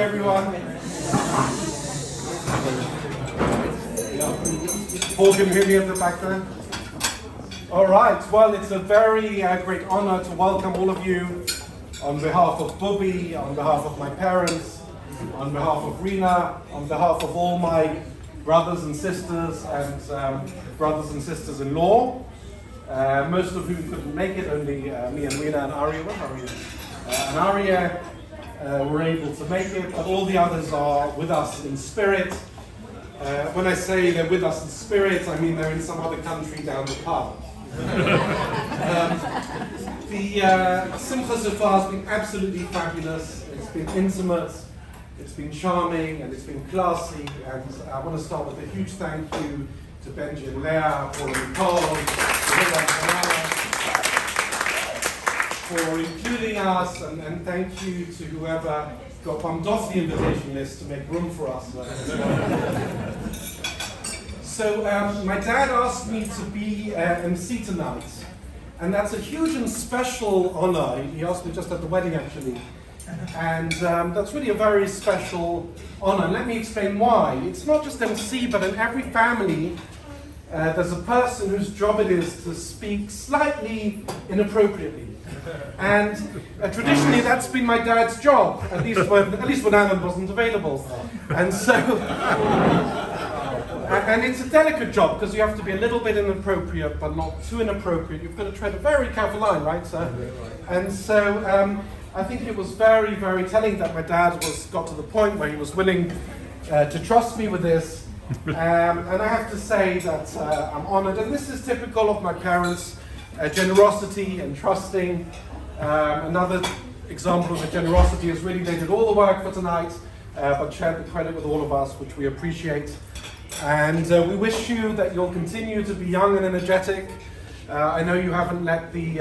everyone. Paul, can you hear me at the back there? All right, well, it's a very great honor to welcome all of you on behalf of Bobby, on behalf of my parents, on behalf of Rena, on behalf of all my brothers and sisters and brothers and sisters-in-law. Most of whom couldn't make it, only me and Rena and Aria. Where are you? And Aria were able to make it, but all the others are with us in spirit. When I say they're with us in spirit, I mean they're in some other country down the path. The Simcha so far has been absolutely fabulous. It's been intimate, it's been charming, and it's been classy. And I want to start with a huge thank you to Benji and Leah, Paul and Nicole, for including us, and thank you to whoever got bumped off the invitation list to make room for us. So my dad asked me to be MC tonight, and that's a huge and special honor. He asked me just at the wedding, actually. And that's really a very special honor. Let me explain why. It's not just MC, but in every family, there's a person whose job it is to speak slightly inappropriately. And traditionally, that's been my dad's job, at least when Alan wasn't available. And so, and it's a delicate job because you have to be a little bit inappropriate, but not too inappropriate. You've got to tread a very careful line, right, sir? And so, I think it was very, very telling that my dad got to the point where he was willing to trust me with this. And I have to say that I'm honored, and this is typical of my parents. Generosity and trusting. Another example of the generosity is really they did all the work for tonight, but shared the credit with all of us, which we appreciate. And we wish you that you'll continue to be young and energetic. I know you haven't let the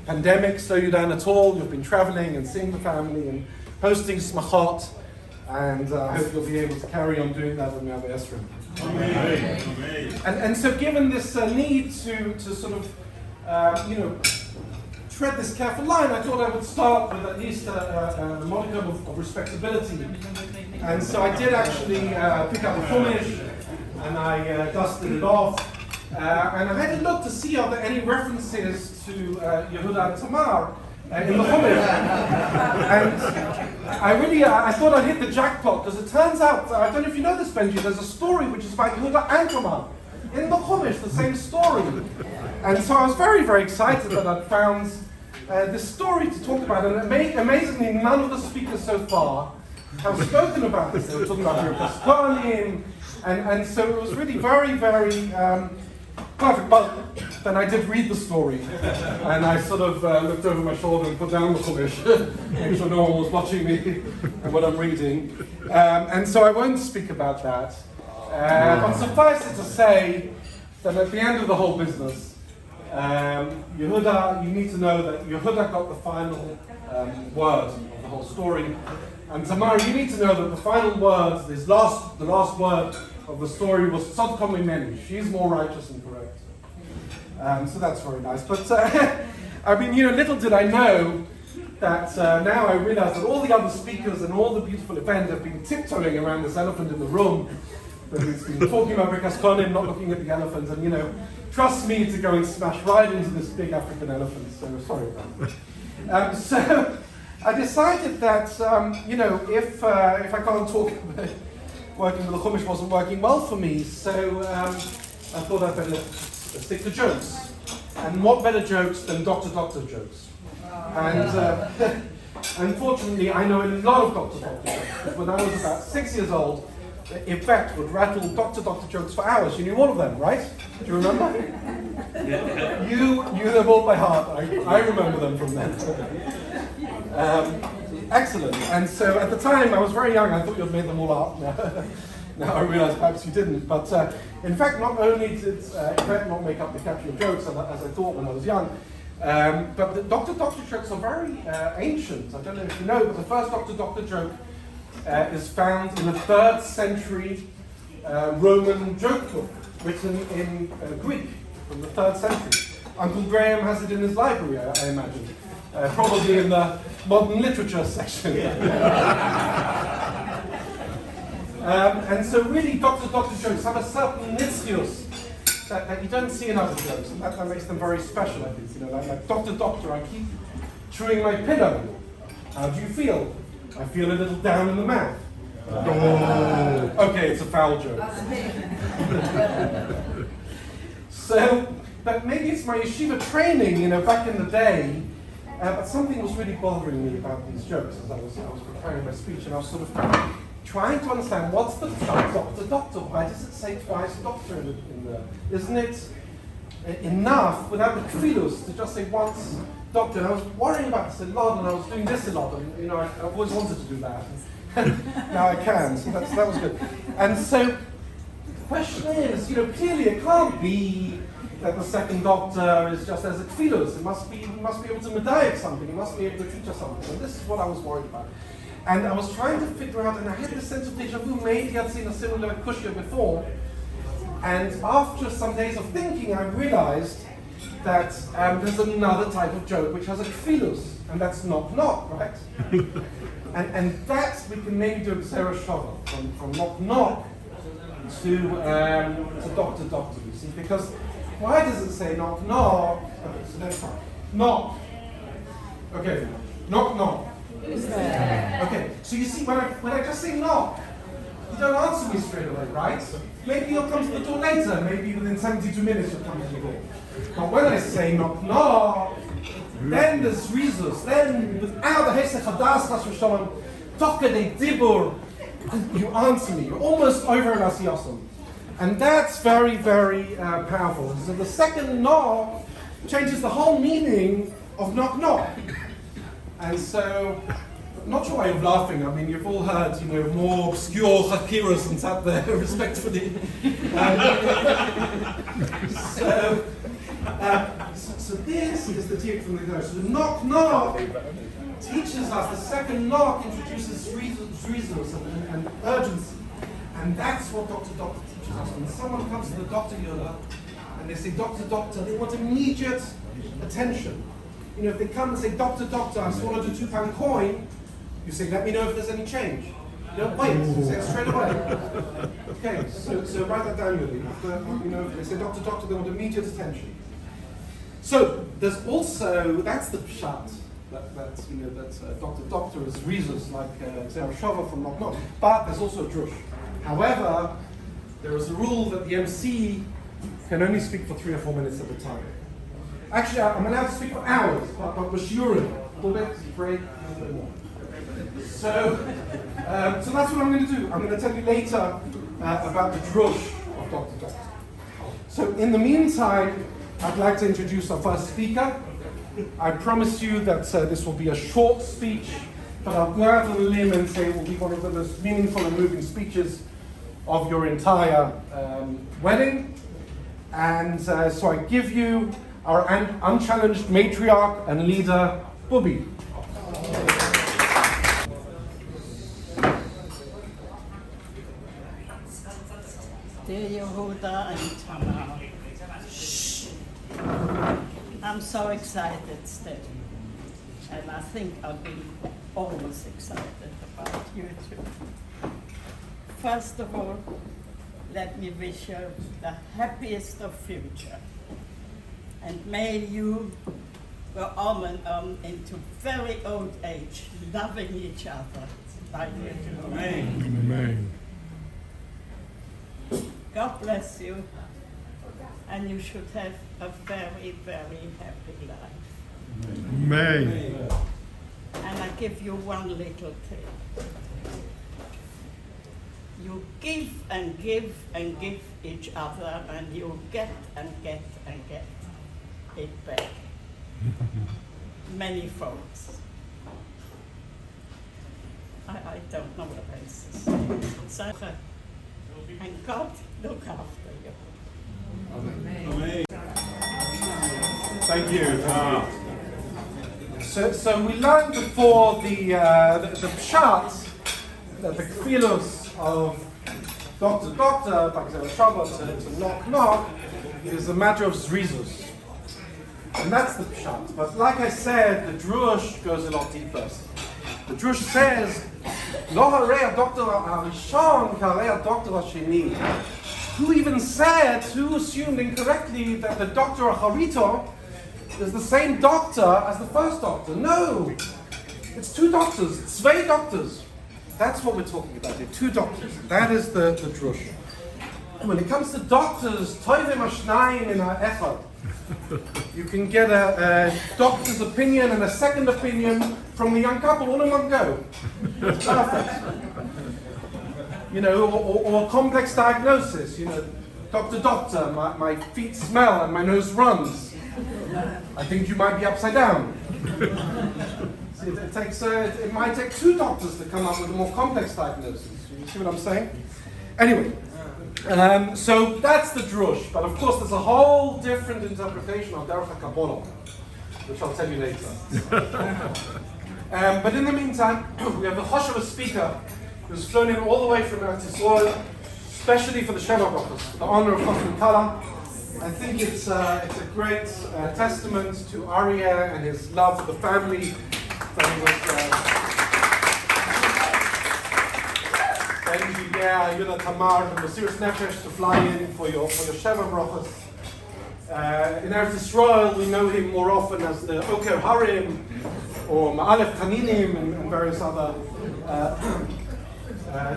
pandemic slow you down at all. You've been traveling and seeing the family and hosting smachot, and I hope you'll be able to carry on doing that when we have Esrim. And so given this need to sort of tread this careful line, I thought I would start with at least a modicum of respectability. And so I did actually pick up a chumash, and I dusted it off. And I had a look to see are there any references to Yehuda and Tamar in the chumash. And I thought I'd hit the jackpot, because it turns out, I don't know if you know this, Benji, there's a story which is about Yehuda and Tamar in the chumash, the same story. And so I was very, very excited that I'd found this story to talk about. And amazingly, none of the speakers so far have spoken about this. They were talking about Yerushalayim, and so it was really very, very perfect. But then I did read the story, and I sort of looked over my shoulder and put down the chumash, make sure no one was watching me and what I'm reading. And so I won't speak about that. But suffice it to say that at the end of the whole business, Yehuda, you need to know that Yehuda got the final word of the whole story. And Tamar, you need to know that the final words, the last word of the story was Tzadka Mimeni. She's more righteous and correct. So that's very nice. But, I mean, little did I know that now I realize that all the other speakers and all the beautiful event have been tiptoeing around this elephant in the room. That we've been talking about Birkas Kohanim, not looking at the elephant, and trust me to go and smash right into this big African elephant, so sorry about that. So I decided that, if I can't talk about working with the chumash wasn't working well for me, so I thought I'd better stick to jokes. And what better jokes than Dr. jokes? And unfortunately, I know a lot of Dr. jokes. When I was about 6 years old, Effect would rattle Dr. jokes for hours. You knew all of them, right? Do you remember? You knew them all by heart. I remember them from then. Excellent. And so at the time, I was very young. I thought you'd made them all up. Now I realize perhaps you didn't. But in fact, not only did Effect not make up the catchy of jokes, as I thought when I was young, but the Dr. jokes are very ancient. I don't know if you know, but the first Dr. joke is found in a 3rd century Roman joke book written in Greek from the 3rd century. Uncle Graham has it in his library, I imagine. Probably in the modern literature section. And so really, Dr. jokes have a certain nitzchius that you don't see in other jokes, and that makes them very special, I think. You know, like Doctor, I keep chewing my pillow. How do you feel? I feel a little down in the mouth. Oh. Okay, it's a foul joke. So, but maybe it's my yeshiva training, you know, back in the day. But something was really bothering me about these jokes as I was preparing my speech, and I was sort of trying to understand what's the doctor. Why does it say twice doctor in there? Isn't it enough without the kfilus to just say once doctor? And I was worrying about this a lot, and I was doing this a lot, and you know, I've always wanted to do that. Now I can, so that was good. And so the question is, you know, clearly it can't be that the second doctor is just as a kfilus. He must be able to medayek something. He must be able to teach us something. And this is what I was worried about. And I was trying to figure out, and I had this sense of deja vu. Maybe I'd seen a similar kushya before. And after some days of thinking, I realized that there's another type of joke which has a kfilus, and that's knock knock, right? and that we can maybe do a Sarah Shava from knock knock to doctor, you see, because why does it say knock knock? Okay, so that's fine. Knock. Okay, knock knock. Okay, so you see, when I just say knock, you don't answer me straight away, right? Maybe you'll come to the door later, maybe within 72 minutes you'll come to the door. But when I say knock knock, then there's reasons. Then without the Hesed Chadas Chas v'Shalom, Toke de Dibur, you answer me. You're almost over an Asiyasam. And that's very, very powerful. So the second knock changes the whole meaning of knock knock. And so, not your way of laughing. I mean, you've all heard, you know, more obscure hakiras and sat there respectfully. So this is the tip from the Gemara. So the knock knock teaches us. The second knock introduces resource and urgency, and that's what Dr. teaches us. When someone comes to the Dr. Yehuda and they say Dr, they want immediate attention. You know, if they come and say, Doctor, I swallowed a £2 coin, you say, let me know if there's any change. You don't wait, you say it straight away. Okay, so write that down really. You know, if they say, Doctor, they want immediate attention. So, there's also, that's the pshat, that Doctor is reasons like Zera Shava from Knock Knock. But there's also a drush. However, there is a rule that the MC can only speak for 3 or 4 minutes at a time. Actually, I'm allowed to speak for hours, but with shiurim, a little bit, break, a little bit more. So that's what I'm going to do. I'm going to tell you later about the drush of Dr. So in the meantime, I'd like to introduce our first speaker. I promise you that this will be a short speech, but I'll go out on a limb and say it will be one of the most meaningful and moving speeches of your entire wedding. And so I give you our unchallenged matriarch and leader, Bubi. Dear Yehuda and Tamar, I'm so excited still, and I think I'll be always excited about you too. First of all, let me wish you the happiest of future. And may you go on and on into very old age, loving each other like you do. Amen. Amen. God bless you, and you should have a very, very happy life. Amen. And I give you one little tip. You give and give and give each other, and you get and get and get it back. Many folks. I don't know what else to say. So, and God look after you. Amen. Thank you. So we learned before the pshat, that the kfilos of Doctor, to knock knock, is a matter of zrizus. And that's the pshat. But like I said, the drush goes a lot deeper. The drush says לא הרי הדוקטור הראשון כהרי הדוקטור השני. Who even said, who assumed incorrectly that the doctor Harito is the same doctor as the first doctor? No! It's two doctors, zwei doctors. That's what we're talking about here, two doctors. That is the drush. When it comes to doctors, toivim ashnayim in echad. You can get a doctor's opinion and a second opinion from the young couple all in one go. It's perfect. You know, or a complex diagnosis. You know, doctor, my feet smell and my nose runs. I think you might be upside down. See, it might take two doctors to come up with a more complex diagnosis. You see what I'm saying? Anyway, so that's the drush. But of course, there's a whole different interpretation of Derech HaKabbalah, which I'll tell you later. But in the meantime, we have the Choshev speaker who's flown in all the way from Eretz Yisrael, especially for the Sheva Brachos, the honor of Choshev Kala. I think it's a great testament to Aryeh and his love for the family. That he was, thank you, Yehuda, Tamar, and Mesiras Nefesh to fly in for your Sheva Brachos. In Eretz Yisrael, we know him more often as the Oker Harim or Ma'alef Taninim and various other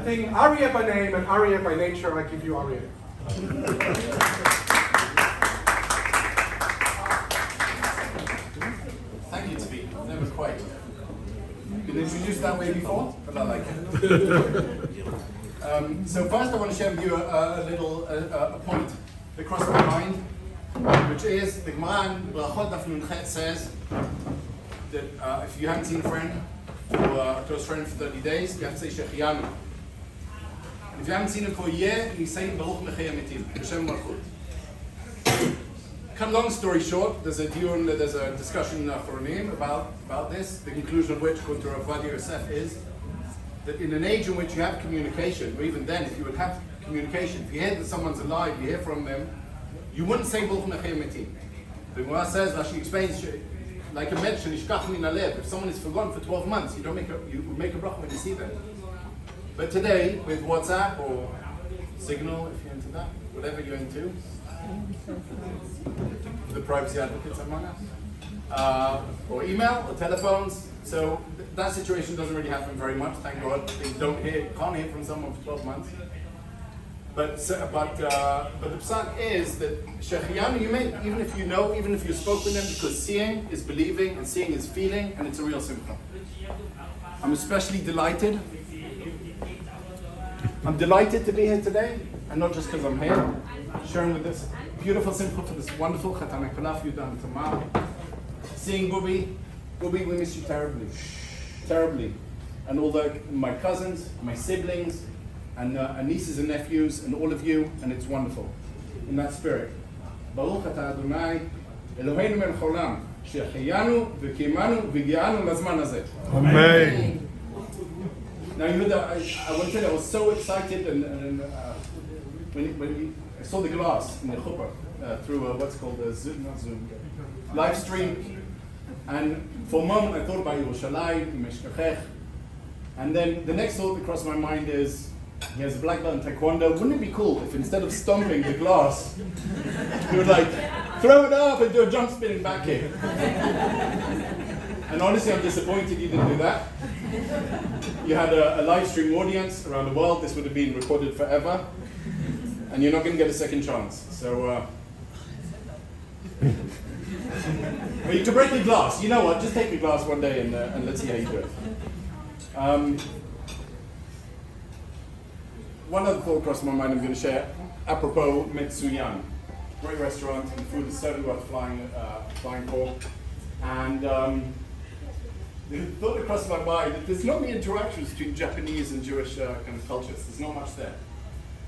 things. Aryeh by name and Aryeh by nature. I give you Aryeh. Thank you, Tzvi. Never quite. Been introduced that way before, but I like it. So first I want to share with you a little point that crossed my mind, which is the Gemara in Brachot Daf Nun Chet says that if you haven't seen a friend, a close friend for 30 days, you have to say Shechianu. And if you haven't seen him for a year, you say Baruch Mechei Amitim, Hashem Malchut. Cut long story short, there's a discussion in Achronim about this, the conclusion of which, according to Rav Ovadia Yosef, is that in an age in which you have communication, or even then, if you would have communication, if you hear that someone's alive, you hear from them, you wouldn't say Baruch Mechei Amitim. The Gemara says, Rashi explains, like a mention, Ishkach min alev. If someone is forgotten for 12 months, you make a bracha when you see them. But today, with WhatsApp or Signal, if you're into that, whatever you're into, the privacy advocates among us, or email or telephones. So that situation doesn't really happen very much. Thank God they can't hear from someone for 12 months. But the psak is that Shechianu, you may, even if you spoke with them, because seeing is believing and seeing is feeling, and it's a real simcha. I'm especially delighted. I'm delighted to be here today, and not just because I'm here, sharing with this beautiful simcha for this wonderful Chatan HaKala Yehuda and Tamar. Seeing Bubi, we miss you terribly, terribly. And all my cousins, my siblings, and nieces and nephews, and all of you, and it's wonderful. In that spirit. Baruch atah Adonai, Eloheinu melech haolam, she'achiyanu v'kimanu v'gi'anu lazman hazeh. Amen. Now, Yehuda, I want to tell you, I was so excited when I saw the glass in the chuppah through what's called a Zoom, live stream. And for a moment I thought about Yerushalayim, Meshkachech. And then the next thought that crossed my mind is, he has a black belt in Taekwondo. Wouldn't it be cool if instead of stomping the glass, he would throw it up and do a jump spinning back kick? And honestly, I'm disappointed you didn't do that. You had a live stream audience around the world. This would have been recorded forever. And you're not going to get a second chance. So, well, you can break the glass. You know what? Just take the glass one day and let's see how you do it. One other thought crossed my mind I'm going to share, apropos Metsuyan. Great restaurant, and food is certainly worth flying for. And the thought that crossed my mind that there's not many interactions between Japanese and Jewish kind of cultures. There's not much there.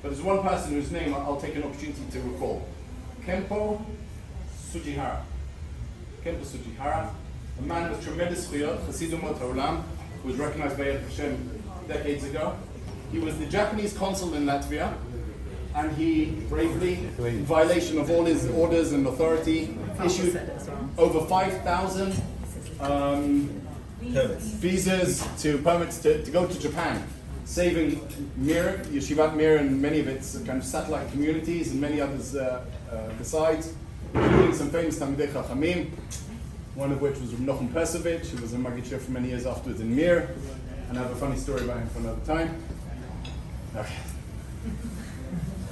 But there's one person whose name I'll take an opportunity to recall. Kempo Sujihara. Kempo Sujihara, a man with tremendous chiyot, Chassidim Olam, who was recognized by Yad Vashem decades ago. He was the Japanese consul in Latvia, and he bravely, in violation of all his orders and authority, issued over 5,000 visas to permits to go to Japan, saving Mir, Yeshivat Mir, and many of its kind of satellite communities, and many others besides, including some famous Talmidei Chachamim, one of which was Nochem Persovich, who was a Maggid for many years afterwards in Mir, and I have a funny story about him for another time. Okay.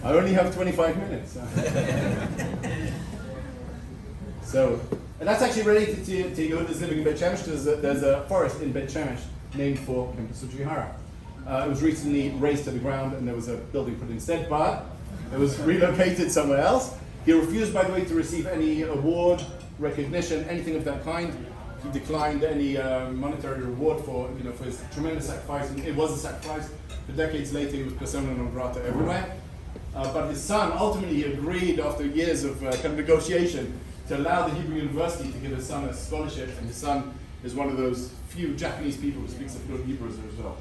I only have 25 minutes. So, and that's actually related to Yehuda's living in Bet Shemesh. There's a forest in Bet Shemesh named for King Sujihara. It was recently razed to the ground and there was a building put instead, but it was relocated somewhere else. He refused, by the way, to receive any award, recognition, anything of that kind. He declined any monetary reward for his tremendous sacrifice. And it was a sacrifice. For decades later, he was persona non grata everywhere. But his son ultimately agreed, after years of kind of negotiation, to allow the Hebrew University to give his son a scholarship. And his son is one of those few Japanese people who speaks a fluent Hebrew as a result.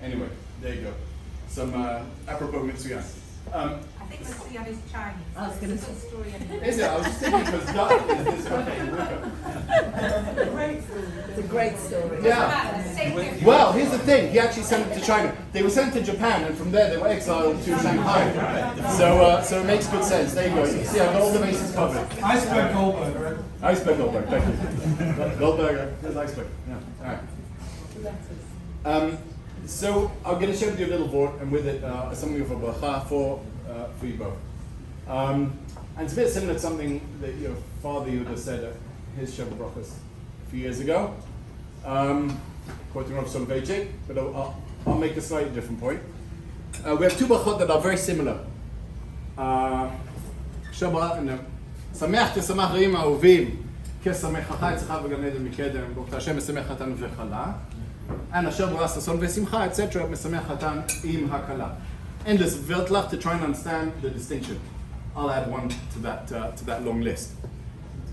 Anyway, there you go. Some apropos Mitsuyan. I think Mitsuyan is Chinese. I was going to say. Story Is it? I was just thinking because God is this country. It's a great story. Yeah. Well, here's the thing. He actually sent it to China. They were sent to Japan, and from there they were exiled to Shanghai. So it makes good sense. There you go. You see, I've got all the bases covered. Iceberg Goldberg, right? Iceberg Goldberg. Thank you. Goldberg. There's Iceberg. Yeah. All right. So I'm going to share with you a little word, and with it something of a bracha for you both. And it's a bit similar to something that your father Yehuda said at his Shabbat brachas a few years ago, quoting Rav Soloveitchik, but I'll make a slightly different point. We have two brachot that are very similar. Shabbat and Sameach tesamach re'im ha'ovim kesamechachai tzachah v'gan eden mikedem Baruch Hashem mesamech hatan v'chala and Asher b'ras ason v'simcha etc. mesamech hatan im hakala. Endless Wörtlach to try and understand the distinction. I'll add one to that long list.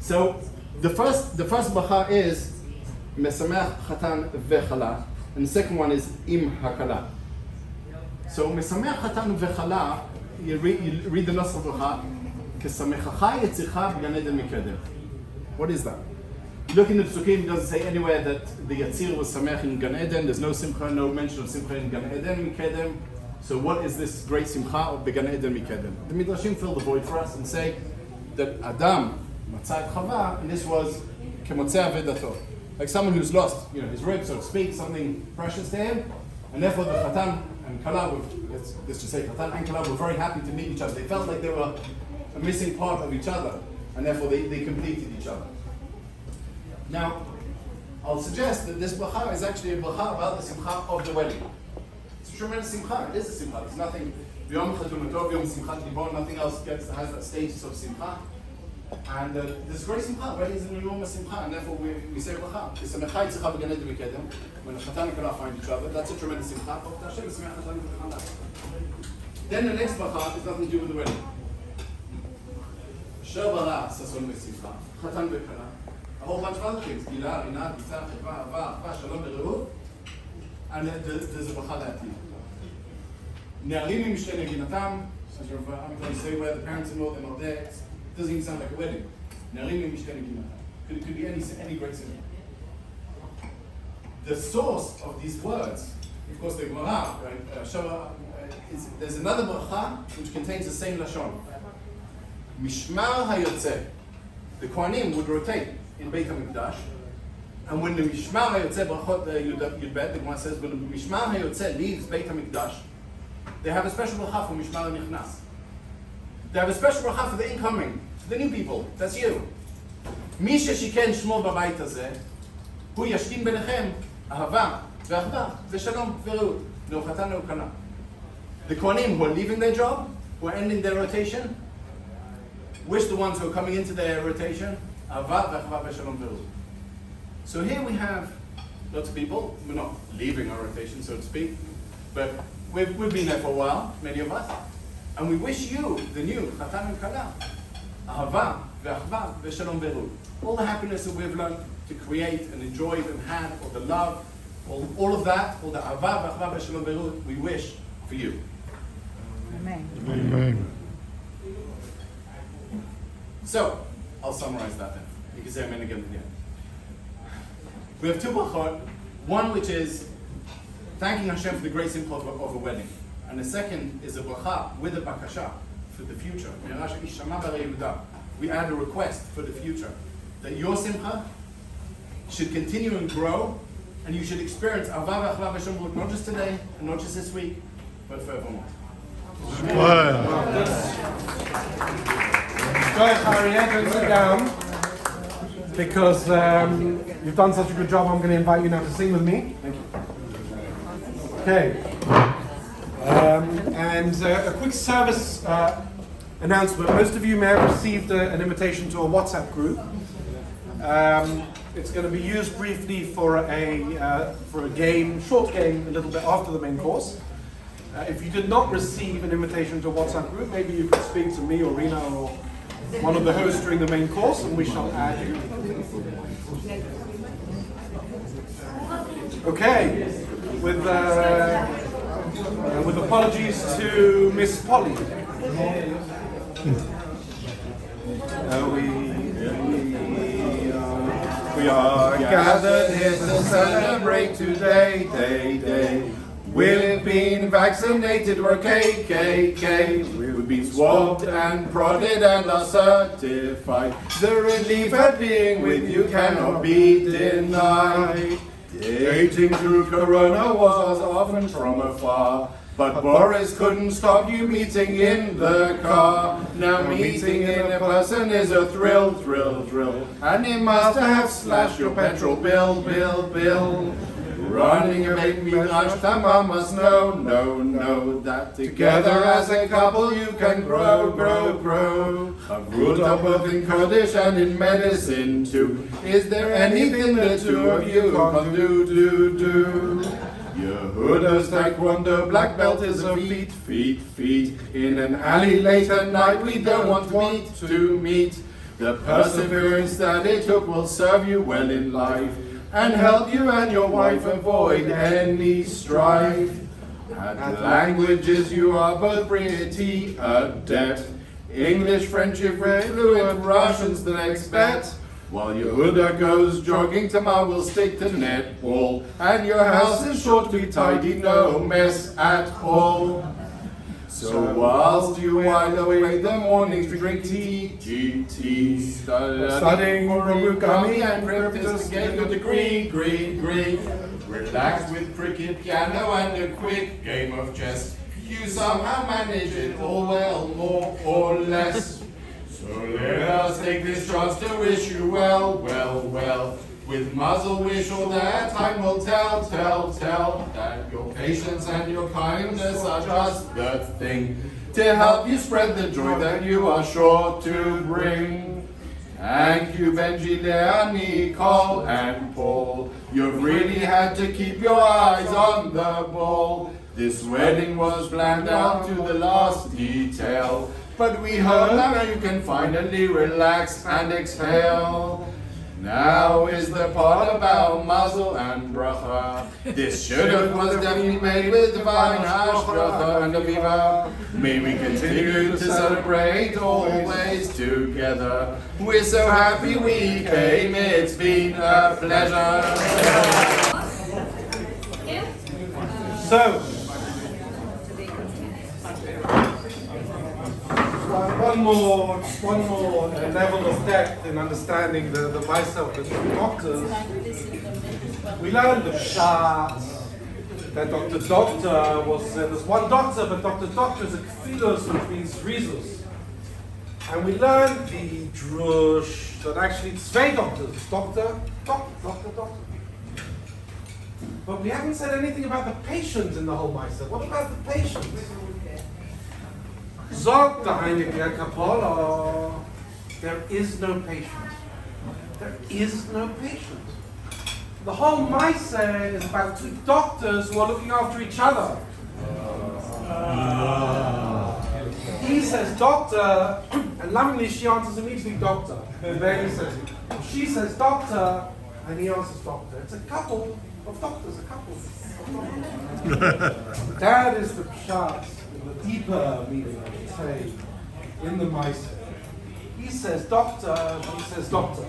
So the first bracha is mesamech hatan v'chala, and the second one is im hakala. So mesamech hatan v'chala, you read the Nusach bracha, kesamechacha yetzicha b'gan eden mikedem. What is that? You look in the Psukim, it doesn't say anywhere that the Yatzir was samech in Gan Eden. There's no simcha, no mention of simcha in Gan Eden mikedem. So what is this great simcha of the Gan Eden mikedem? The Midrashim fill the void for us and say that Adam matzah et Chava, and this was kemotzeh avedato, like someone who's lost, his rib, so to speak, something precious to him, and therefore the Chatan and Kala, let's just say Chatan and Kala were very happy to meet each other. They felt like they were a missing part of each other, and therefore they completed each other. Now, I'll suggest that this bracha is actually a bracha about the simcha of the wedding. It's a tremendous simcha. It is a simcha. It's nothing. Yom chatunatov, yom simchat libon. Nothing else has that status of simcha. And there's great simcha. Wedding is an enormous simcha, and therefore we say bracha. Kisamechai tzachah v'gan eden mikedem. When a chatan and kala find each other, that's a tremendous simcha. Then the next bracha has nothing to do with the wedding. Shel bara sason v'simcha. Chatan v'kala. A whole bunch of other things. Gila, Rina, Gita, Cheva, Ava, Achva, Shalom, Bereut. And there's a bracha that too. Ne'arim im shtei neginatam. I'm going to say where the parents-in-law, they're not there. It doesn't even sound like a wedding. Ne'arim im shtei neginatam. Could be any great sin. The source of these words, of course, the Gemara, right? There's another bracha which contains the same lashon. Mishmar hayotzeh. The Kohanim would rotate in Beit HaMikdash, and when the Mishmar HaYotzeh, Brachot Yudbet, the Gemara says, when the Mishmar HaYotzeh leaves Beit HaMikdash, they have a special bracha for Mishmar HaNichnas. They have a special bracha for the incoming, the new people. That's you. Mi sheshiken shmo b'bayit hazeh, hu yashkin benechem ahava ve'achva ve'shalom ve'reut ve'uchatan ve'ukana. The Kohanim who are leaving their job, who are ending their rotation, wish the ones who are coming into their rotation, so here we have lots of people. We're not leaving our rotation, so to speak, but we've been there for a while, many of us, and we wish you, the new Chatan and Kala, ahava ve'achva ve'shalom ve'reut. All the happiness that we've learned to create and enjoy and have, all the love, all of that, all the ahava ve'achva ve'shalom ve'reut, we wish for you. Amen. Amen. So, I'll summarize that then. You can say amen again at the end. We have two brachot. One which is thanking Hashem for the great simcha of a wedding. And the second is a bracha with a bakasha for the future. We add a request for the future. That your simcha should continue and grow, and you should experience Avah V'Achlava V'Shomrut, not just today, and not just this week, but forevermore. Wow. Go ahead, Harriet, don't sit down. Because you've done such a good job, I'm going to invite you now to sing with me. Thank you. Okay. And a quick service announcement. Most of you may have received an invitation to a WhatsApp group. It's going to be used briefly for a game, short game, a little bit after the main course. If you did not receive an invitation to a WhatsApp group, maybe you could speak to me or Rina or one of the hosts during the main course, and we shall add you. Okay, with apologies to Miss Polly. We are gathered here to celebrate today, day. We've been vaccinated, we're KKK. We've been swabbed and prodded and are certified. The relief of being with you cannot be denied. Dating through Corona was often from afar, but Boris couldn't stop you meeting in the car. Now meeting in a person is a thrill. And it must have slashed your petrol bill. Running a big midrash, Tamar must know that together as a couple you can grow. Chavruta both in Kodesh and in medicine too. Is there anything the two of you can do? Yehuda's taekwondo black belt is a feat. In an alley late at night we don't want to meet. The perseverance that it took will serve you well in life, and help you and your wife avoid any strife. At languages you are both pretty adept. English, French, you're very fluent, Russian's the next bet. While Yehuda goes jogging, Tamar will stick to netball. And your house is sure to be tidy, no mess at all. So whilst you while away the mornings, drink tea, studying origami and cryptos to get your degree. Relax with cricket, piano and a quick game of chess. You somehow manage it all well, more or less. So let us take this chance to wish you well. With muzzle wish all that time will tell that your patience and your kindness are just the thing to help you spread the joy that you are sure to bring. Thank you, Benji, Leah, Nicole, and Paul. You've really had to keep your eyes on the ball. This wedding was planned out to the last detail, but we hope now you can finally relax and exhale. Now is the part about mazel and bracha. This should've was definitely made with divine hashgacha and aviva. May we continue to celebrate always together. We're so happy we came, it's been a pleasure. So, one more level of depth in understanding the myself as doctors. We learned the pshat, that Dr. was, there's one doctor, but Dr. is a kfilos, which means rezus. And we learned the drush, that actually it's zwei doctors, doctor. But we haven't said anything about the patient in the whole myself. What about the patient? Zog the Heinrich Kabbalah, there is no patient. There is no patient. The whole Maaseh is about two doctors who are looking after each other. He says doctor, and lovingly she answers immediately doctor. And then he says, she says doctor, and he answers doctor. It's a couple of doctors, a couple of doctors. That is the pshat, the deeper meaning, I should say, in the Maaseh. He says doctor, she says doctor.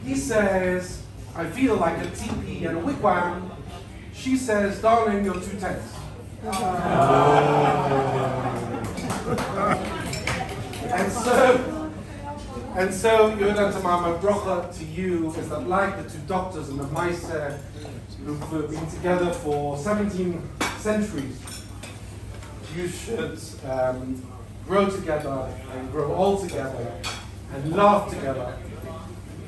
He says, I feel like a teepee and a wigwam. She says, darling, you're too tense. And so, Yehuda and Tamar, my bracha to you is that like the two doctors and the Meiser who've been together for 17 centuries, you should grow together and grow old together and laugh together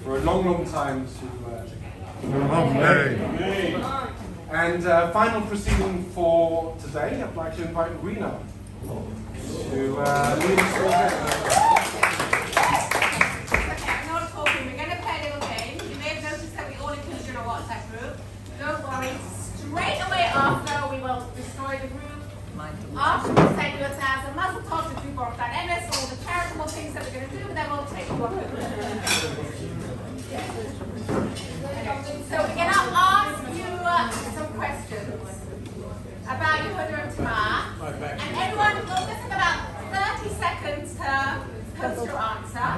for a long, long time And final proceeding for today, I'd like to invite Rena to lead us all there. Okay, I'm not talking. We're going to play a little game. You may have noticed that we all included in a WhatsApp group. Don't worry. Straight away after, we will destroy the group. After we say you as a muzzle toss to do more of that MS, all the charitable things that we're going to do, then we'll take you off the group. So we're going to ask you some questions about Yehuda and Tamar. And everyone will just have about 30 seconds to post your answer.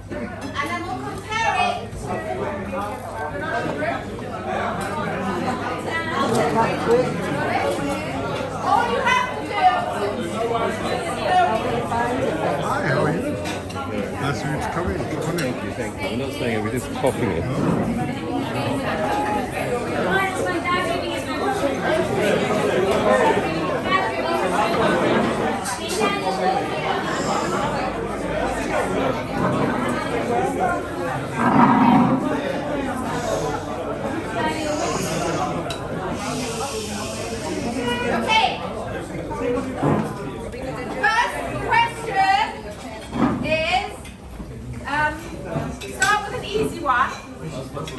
And then we'll compare it to all you have to do Hi, how are you? Nice of you to come in. Come on in. Thank you. We're not saying it, we're just popping it. Okay. First question is, start with an easy one,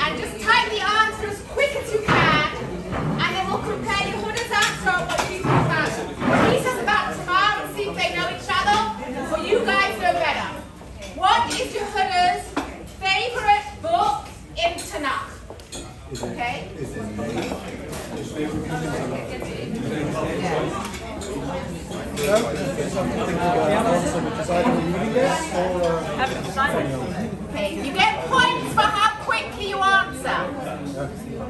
and just type the answer as quick as you can, and then we'll compare Yehuda's answer and what she says about he says about Tamar and see if they know each other, or you guys know better. What is Yehuda's favorite book in Tanakh? Okay? Okay, you get points for how quickly you answer.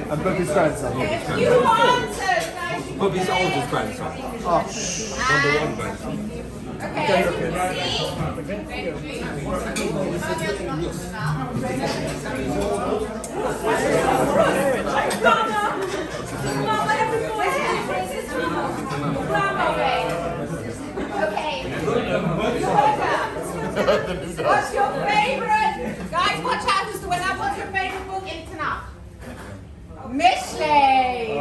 I'm Bobby's grandson. If you answered, Bobby's oldest grandson. Number one grandson. okay, as you can see, okay, what's your favorite? Guys, watch out as to when I what's your favorite book in Tanakh? Mishlei.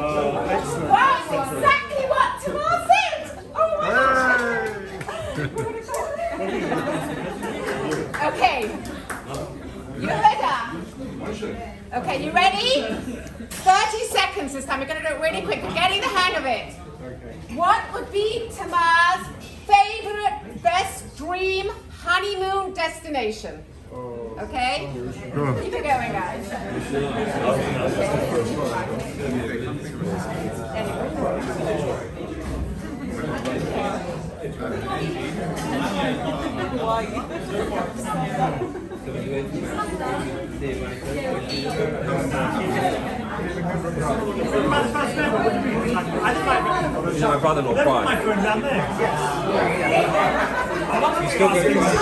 Wow, exactly what Tamar said. Oh my gosh. Okay. Yehuda. Okay, you ready? 30 seconds this time. We're going to do it really quick. We're getting the hang of it. What would be Tamar's favorite, best dream honeymoon destination? Okay? Keep it going, guys. My brother-in-law cried. He's still going to cry.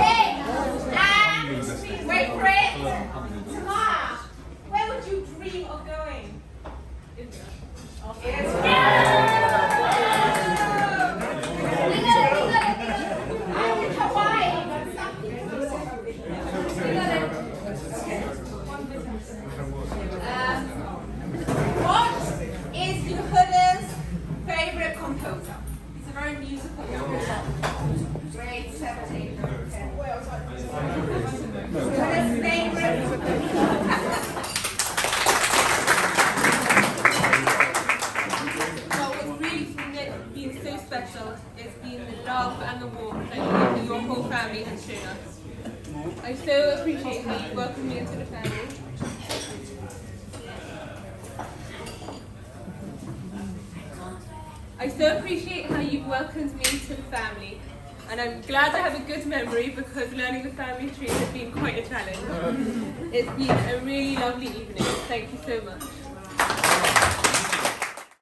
Okay, and wait for it. Tamar, where would you dream of going? Hawaii. What is Yehuda's favorite composer? He's a very musical composer. Grade 17. Yehuda's favorite special has been the love and the warmth that your whole family has shown us. I so appreciate how you welcomed me into the family. I so appreciate how you've welcomed me to the family, and I'm glad I have a good memory because learning the family tree has been quite a challenge. It's been a really lovely evening. Thank you so much.